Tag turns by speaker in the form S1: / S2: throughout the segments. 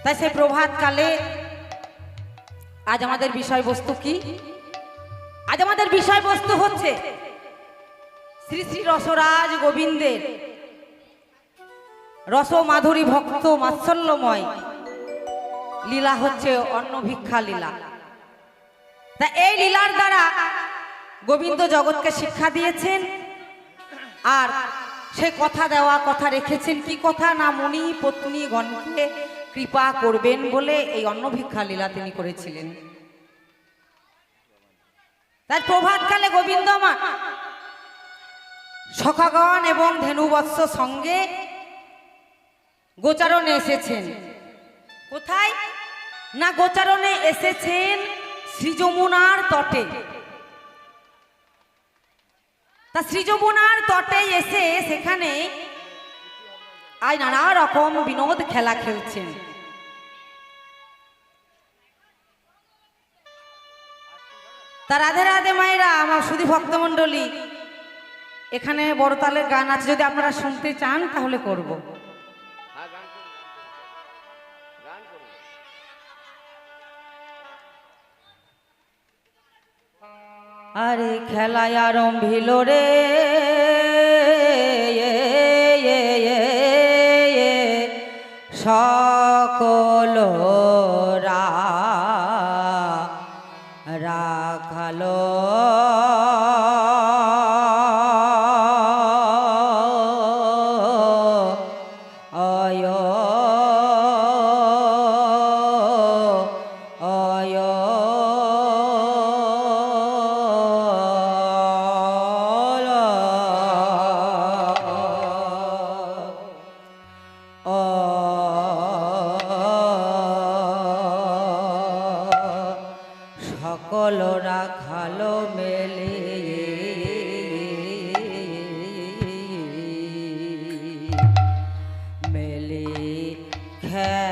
S1: তাই সেই প্রভাত কালে আজ আমাদের বিষয়বস্তু কি? আজ আমাদের বিষয়বস্তু হচ্ছে শ্রী শ্রী রসরাজ গোবিন্দের রস মাধুরী ভক্ত মাৎসল্যময় লীলা হচ্ছে অন্ন ভিক্ষা লীলা। তা এই লীলার দ্বারা গোবিন্দ জগৎকে শিক্ষা দিয়েছেন, আর সেই কথা দেওয়া কথা রেখেছেন। কি কথা? না মুনি পত্নী গণকে কৃপা করবেন বলে এই অন্ন ভিক্ষা লীলা তিনি করেছিলেন। তাই প্রভাতকালে গোবিন্দ মা সখাগণ এবং ধেনুবৎস সঙ্গে গোচারণে এসেছেন। কোথায়? না গোচারণে এসেছেন শ্রী যমুনার তটে। তা শ্রী যমুনার তটে এসে সেখানে আজ নানা রকম বিনোদ খেলা খেলছেন। তা রাধে রাধে মায়েরা, আমার শুধু ভক্তমণ্ডলী, এখানে বড়তালের গান আছে, যদি আপনারা শুনতে চান তাহলে করব। আরে খেলায় আরম্ভিল রে সকল রাখালো সকল রাখালো মেলে মেলে খেলা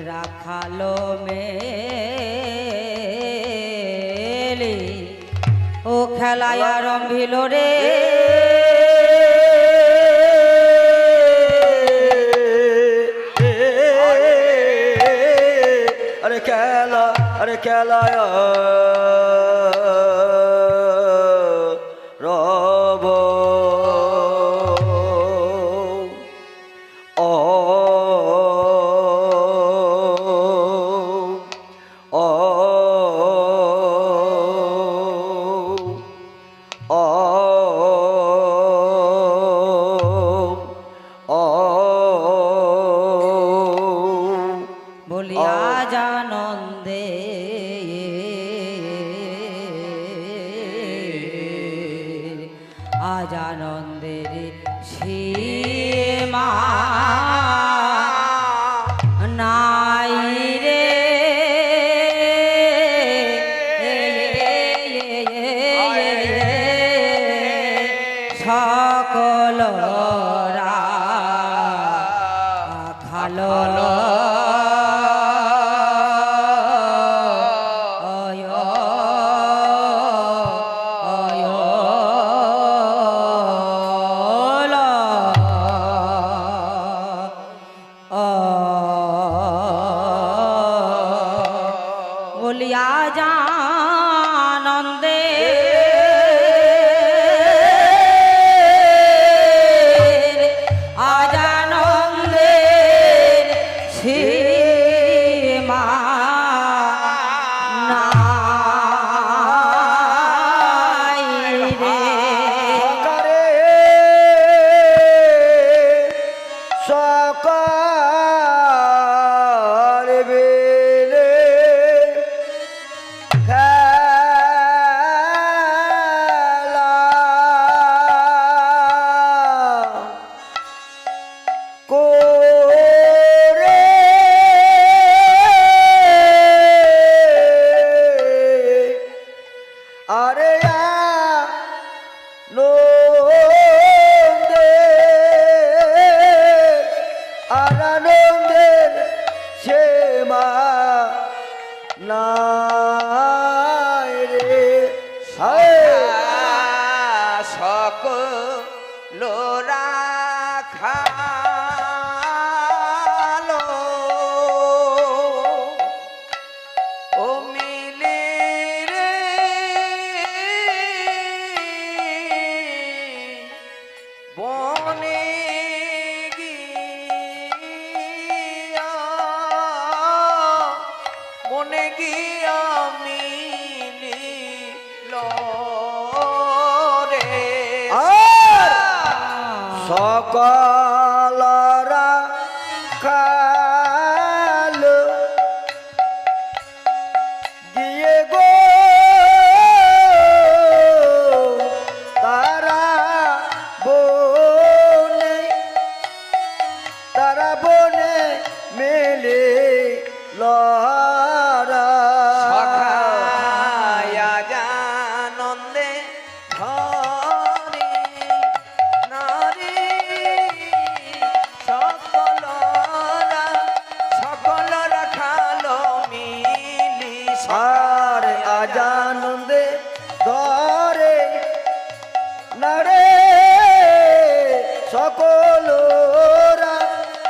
S1: রাখালো মেলে ও খেলায় আরম্ভিল রে
S2: আরে খেলা আরে খেলায় রব
S1: আজ আনন্দের সীমা নাই রে সকল রাখালো
S2: নাই রে হায়
S3: সকল রাখালো ও মিলে রে বনে গিয়া মনে গিয়া মিলিল রে
S2: আর সকলরা খালো গিয়ে গো তারা বনে মেলে লরা
S3: সখায়া জানন্দে ধরে নারী সকলরা খালো মিলি
S2: আর আজানন্দে ধরে নারে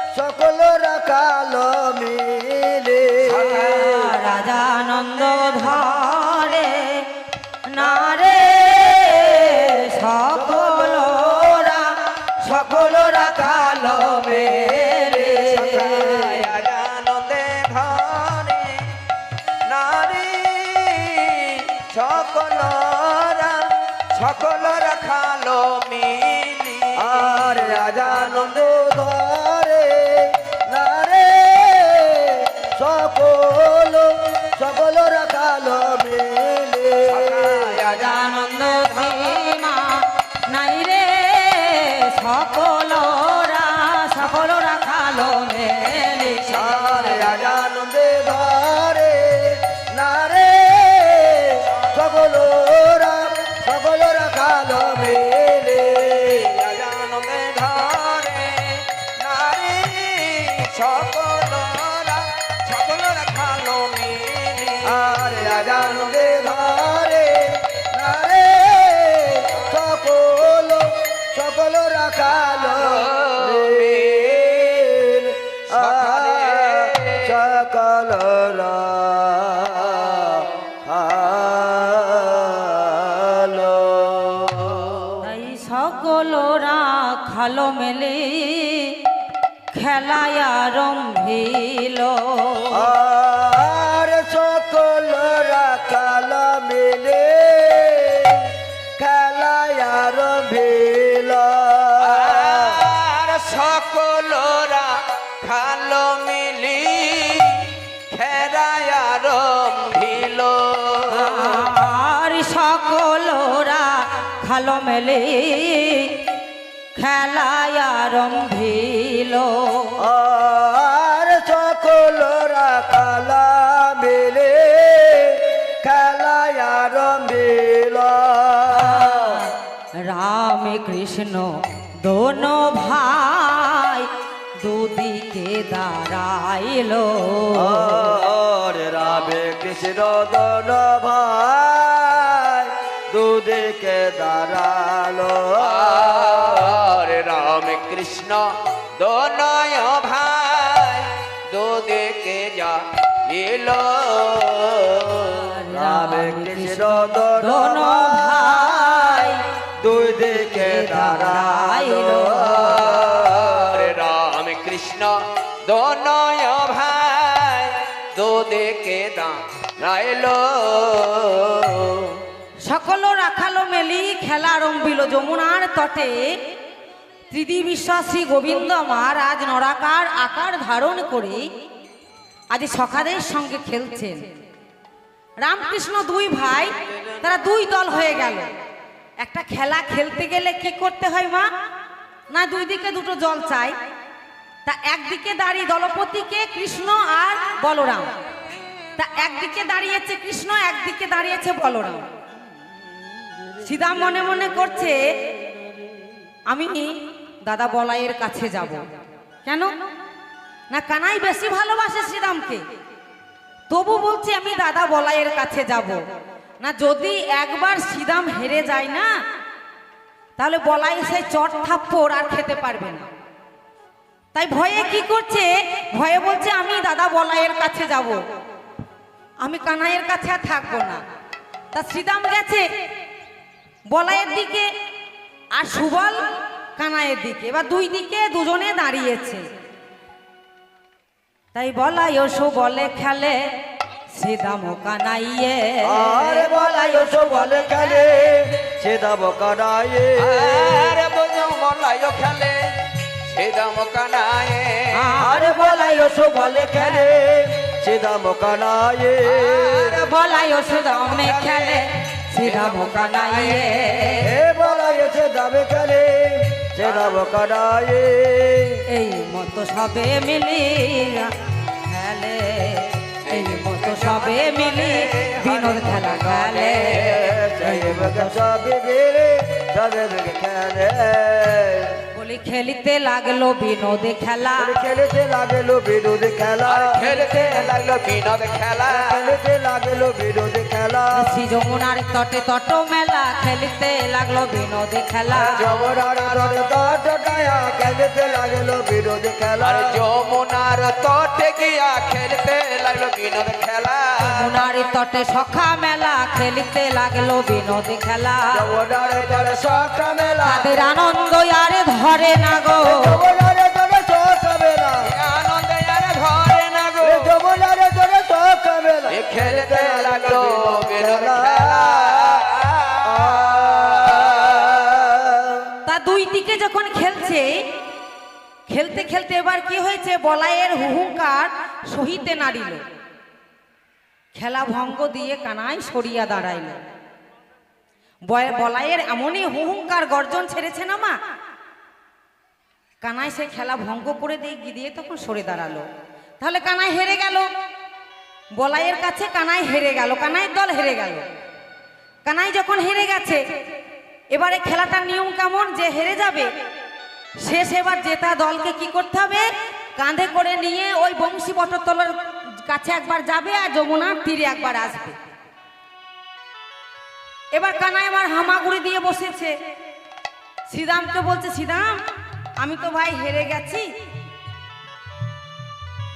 S2: সকলরা কালো মিলে
S1: রাজানন্দ ধরে নারে সকলরা কালো মেরে
S3: আনন্দে ধরে নারী সকলরা খালো মিলি
S2: আর রাজানন্দ ধরে নারে সকলরা কালো মিলে
S1: রাজানন্দ ধীমা নাই রে সকলরা কালো মেরে
S2: আর রাজানন্দে ধরে নারে সকলরা কালো মেলে
S3: আনন্দে ধরে নারী সকলরা খালো মিলি
S2: আর রাজানন্দে ধরে নারে সকলরা কালো মেলে সকলরা কালো
S1: তাই সকলরা খালো মেলে খেলায় আরম্ভিল
S2: আর সকলরা কালো মেলে খেলায় আরম্ভিল
S3: আর সকলরা খালো মিলি খেরায় আরম্ভিল
S1: আর সকলরা খালো মেলে খেলায় আরম্ভিল
S2: আর সকলরা কালা মেলে খেলায় আরম্ভিল
S1: রাম কৃষ্ণ দোনো ভাই দুদিকে দাঁড়াইল
S2: আর রামে কৃষ্ণ দোন ভাই দুদিকে দাঁড়ালো
S3: আর রাম কৃষ্ণ দোনয় ভাই দুদিকে যা এলো
S2: রামে কৃষ্ণ দোন
S1: দোনো ভাই
S2: দুই দিকে দাঁড়াইলো
S3: আর রাম কৃষ্ণ দোনয় ভাই দুদিকে দাঁড়াইলো
S1: সকল রাখালো মেলি খেলা আরম্ভিল যমুনার তটে ত্রিদি বিশ্বাসী গোবিন্দ মহারাজ নরাকার আকার ধারণ করে আজ সখাদের সঙ্গে খেলছেন। রামকৃষ্ণ দুই ভাই তারা দুই দল হয়ে গেল। একটা খেলা খেলতে গেলে কি করতে হয় মা? না দুই দিকে দুটো জল চাই। তা একদিকে দাঁড়িয়ে দলপতিকে কৃষ্ণ আর বলরাম, তা একদিকে দাঁড়িয়েছে কৃষ্ণ, একদিকে দাঁড়িয়েছে বলরাম। সীতা মনে মনে করছে আমি দাদা বলাইয়ের কাছে যাব। কেন না? কানাই বেশি ভালোবাসে শ্রীরামকে। তবু বলছি আমি দাদা বলাইয়ের কাছে যাব না। যদি একবার শ্রীদাম হেরে যায় না, তাহলে বলাই সেই চট থাপ্পড় আর খেতে পারবে না। তাই ভয়ে কি করছে, ভয়ে বলছে আমি দাদা বলাইয়ের কাছে যাব, আমি কানাইয়ের কাছে আর থাকবো না। তা শ্রীদাম গেছে বলাইয়ের দিকে আর সুবল কানাইয়ের দিকে। এবার দুই দিকে দুজনে দাঁড়িয়েছে। তাই বলাই ও সুবলে খেলে শ্রীদাম ও কানাইয়ে,
S2: আরে বলাই ও সুবলে খেলে শ্রীদাম ও কানাইয়ে,
S3: আরে বলাই ও খেলে শ্রীদাম ও কানাইয়ে,
S2: আরে বলাই ও সুবলে খেলে শ্রীদাম ও কানাইয়ে,
S1: বলাই ও সুদামে খেলে শ্রীদাম ও কানাইয়ে,
S2: এ বলাই ও শ্রীদামে খেলে শ্রীদাম ও কানাইয়ে।
S1: এই মতো সবে মিলিয়া খেলে, এই মতো সবে মিলি বিনোদ খেলা খেলে, এই মতো
S2: সবে মিলে সবে মিলে খেলে।
S1: বলি খেলিতে লাগলো বিনোদ খেলা,
S2: খেলতে লাগলো বিনোদ খেলা,
S3: খেলতে লাগলো বিনোদ খেলা,
S2: খেলতে লাগলো বিনোদ খেলা।
S1: শ্রী যমুনার তটে তট মেলা, খেলিতে লাগলো বিনোদ খেলা,
S2: যমুনার তটে তট গায়া খেলতে লাগলো বিনোদ খেলা,
S3: আর যমুনার তটে গিয়া খেলতে লাগলো বিনোদ খেলা,
S1: যমুনার তটে সখা মেলা, খেলিতে লাগলো বিনোদ খেলা।
S2: যমুনার তটে সখা মেলা,
S1: তাদের আনন্দ আরে ধরে না গো,
S2: যমুনার তটে সখা মেলা,
S3: আনন্দে আর ধরে না গো,
S2: যমুনার তটে সখা মেলা,
S3: এ খেলতে লাগলো বিনোদ খেলা।
S1: তা দুই দিকে যখন খেলছে, খেলতে খেলতে এবার কি হয়েছে, বলাইয়ের হুহুঙ্কার সহিতে নাড়িল, খেলা ভঙ্গ দিয়ে কানাই সরিয়া দাঁড়াইল। বলাইয়ের এমনই হুহুঙ্কার গর্জন ছেড়েছে না মা, কানাই সে খেলা ভঙ্গ করে দিয়ে তখন সরে দাঁড়ালো। তাহলে কানাই হেরে গেল, বলাইয়ের কাছে কানাই হেরে গেল, কানাইয়ের দল হেরে গেল। কানাই যখন হেরে গেছে, এবারে খেলাটার নিয়ম কেমন, যে হেরে যাবে শেষ এবার জেতা দলকে কি করতে হবে, কাঁধে করে নিয়ে ওই বংশী বটতলার কাছে একবার যাবে আর যমুনার তীরে একবার আসবে। এবার কানাই আমার হামাগুড়ি দিয়ে বসেছে, শ্রীদামকে বলছে শ্রীদাম আমি তো ভাই হেরে গেছি।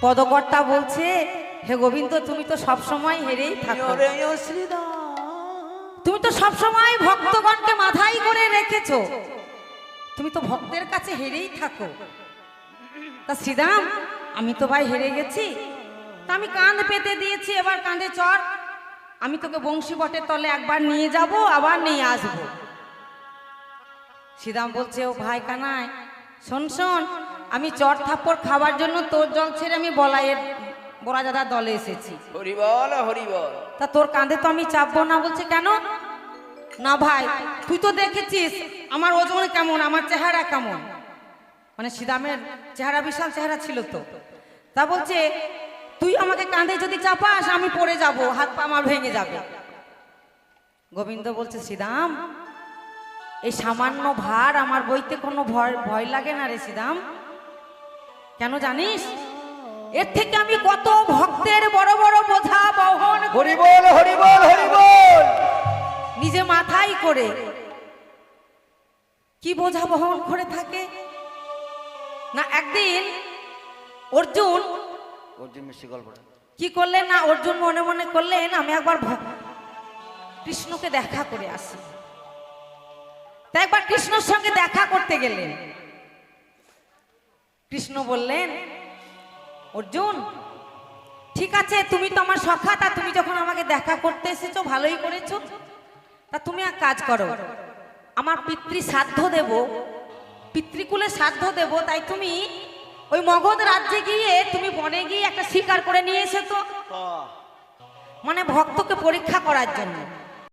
S1: পদকর্তা বলছে হে গোবিন্দ তুমি তো সবসময় হেরেই থাকো, তুমি তো সবসময় ভক্তগণকে মাথায় করে রেখেছো, তুমি তো ভক্তের কাছে হেরেই থাকো। তা শ্রীদাম আমি তো ভাই হেরে গেছি, তা আমি কাঁধ পেতে দিয়েছি, এবার কাঁধে চড়, আমি তোকে বংশী বটের তলে একবার নিয়ে যাব আবার নিয়ে আসবো। শ্রীদাম বলছে ও ভাই কানাই শোন শোন, আমি চট থাপ্পড় খাবার জন্য তোর জল ছেড়ে আমি বলাইয়ের বড়া দাদার দলে এসেছি,
S3: হরি বল হরি বল।
S1: তা তোর কাঁধে তো আমি চাপবো না। বলছে কেন না ভাই, তুই তো দেখেছিস আমার ওজন কেমন, আমার চেহারা কেমন, মানে শ্রীদামের চেহারা বিশাল চেহারা ছিল তো। তা বলছে তুই আমাকে কাঁধে যদি চাপাস আমি পড়ে যাব, হাত পা আমার ভেঙে যাবে। গোবিন্দ বলছে শ্রীদাম এই সামান্য ভার আমার বইতে কোনো ভয় লাগে না রে শ্রীদাম, কেন জানিস, এর থেকে আমি কত ভক্তের বড় বড় বোঝা বহন
S2: হরি বল হরি বল হরি বল,
S1: নিজে মাথায় করে কি বোঝা বহন করে থাকে না। একদিন অর্জুন
S2: মিষ্টি গল্পটা
S1: কি করলেন না, অর্জুন মনে মনে করলেন আমি একবার কৃষ্ণকে দেখা করে আসি। তাই একবার কৃষ্ণর সঙ্গে দেখা করতে গেলেন। কৃষ্ণ বললেন অর্জুন ঠিক আছে তুমি তো আমার সখা, তা তুমি যখন আমাকে দেখা করতে এসেছো ভালোই করেছো, তা তুমি এক কাজ করো, আমার পিতৃ শ্রাদ্ধ দেব, পিতৃকুলে শ্রাদ্ধ দেব, তাই তুমি ওই মগধ রাজ্যে গিয়ে তুমি বনে গিয়ে একটা শিকার করে নিয়ে এসে তো, মানে ভক্তকে পরীক্ষা করার জন্য।